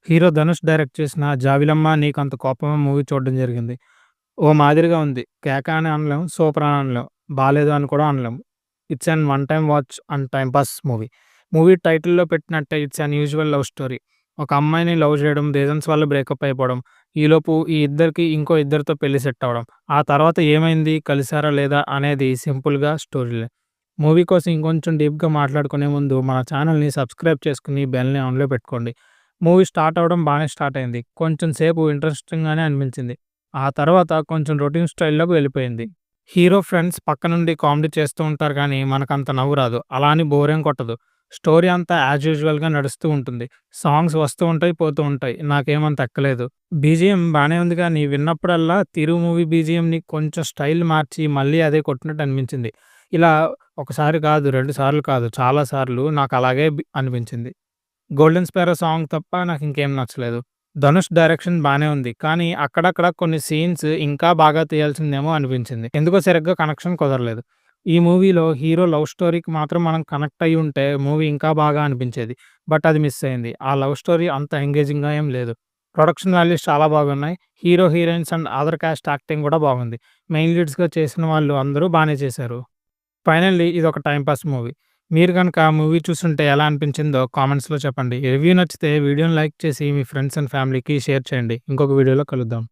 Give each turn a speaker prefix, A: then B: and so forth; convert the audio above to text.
A: Hero 'Dhanush' direct చేసిన 'జాబిలమ్మ నీకంత కోపమా' మూవీ చూడడం జరిగింది. ఓ మాదిరిగా ఉంది. కేక అని అనలేం, సూపర్ అని అనలేం, బాలేదు అని కూడా అనలేం. It's an one time watch and time pass movie. Movie టైటిల్‌లో పెట్టినట్టే it's an usual love story. ఒక అమ్మాయిని లవ్ చేయడం, రీజన్స్ వల్ల బ్రేకప్ అయిపోవడం. ఈలోపు ఈ ఇద్దరికి ఇంకో ఇద్దరితో పెళ్లి సెట్ అవ్వడం. ఆ తర్వాత ఏమైంది, కలిసారా లేదా అనేది సింపుల్‌గా స్టోరీలే. మూవీ కోసం ఇంకొంచెం డీప్‌గా మాట్లాడుకునే ముందు మన ఛానెల్‌ని సబ్స్క్రైబ్ చేసుకొని బెల్‌ని ఆన్‌లో పెట్టుకోండి. మూవీ స్టార్ట్ అవ్వడం బానే స్టార్ట్ అయింది. కొంచెం సేపు ఇంట్రెస్టింగ్‌గానే అనిపించింది. ఆ తర్వాత కొంచెం రొటీన్ స్టైల్‌లోకి వెళ్ళిపోయింది. హీరో ఫ్రెండ్స్ పక్క నుండి కామెడీ చేస్తూ ఉంటారు గానీ, మనకంత నవ్వు రాదు. అలా అని బోరేం కొట్టదు. స్టోరీ అంతా యాజ్ యూజువల్‌గా నడుస్తూ ఉంటుంది. సాంగ్స్ వస్తూ ఉంటాయి, పోతూ ఉంటాయి. నాకేమంత ఎక్కలేదు. బీజీఎం బానే ఉంది గానీ, విన్నప్పుడల్లా 'తిరు' మూవీ బీజీఎంని కొంచెం స్టైల్ మార్చి మళ్ళీ అదే కొట్టినట్టు అనిపించింది. ఇలా ఒకసారి కాదు, 2 సార్లు కాదు, చాలా సార్లు నాకలాగే అనిపించింది. 'గోల్డెన్ స్పారో' సాంగ్ తప్ప నాకింకేం నచ్చలేదు. ధనుష్ డైరెక్షన్ బానే ఉంది. కానీ అక్కడక్కడ కొన్ని సీన్స్ ఇంకా బాగా తీయాల్సిందేమో అనిపించింది. ఎందుకో సరిగ్గా కనెక్షన్ కుదరలేదు. ఈ మూవీలో హీరో లవ్ స్టోరీకి మాత్రం మనం కనెక్ట్ అయ్యి ఉంటే మూవీ ఇంకా బాగా అనిపించేది. బట్ అది మిస్ అయింది. ఆ లవ్ స్టోరీ అంత ఎంగేజింగ్‌గా ఏం లేదు. ప్రొడక్షన్ వాల్యూస్ చాలా బాగున్నాయి. Hero, heroines and other cost acting కూడా బాగుంది. మెయిన్ లీడ్స్‌గా చేసిన వాళ్ళు అందరూ బానే చేశారు. ఫైనల్లీ ఇదొక టైమ్ పాస్ మూవీ. మీరు గనక ఆ మూవీ చూసుంటే ఎలా అనిపించిందో కామెంట్స్‌లో చెప్పండి. రివ్యూ నచ్చితే వీడియోని లైక్ చేసి మీ ఫ్రెండ్స్ అండ్ ఫ్యామిలీకి షేర్ చేయండి. ఇంకొక వీడియోలో కలుద్దాం.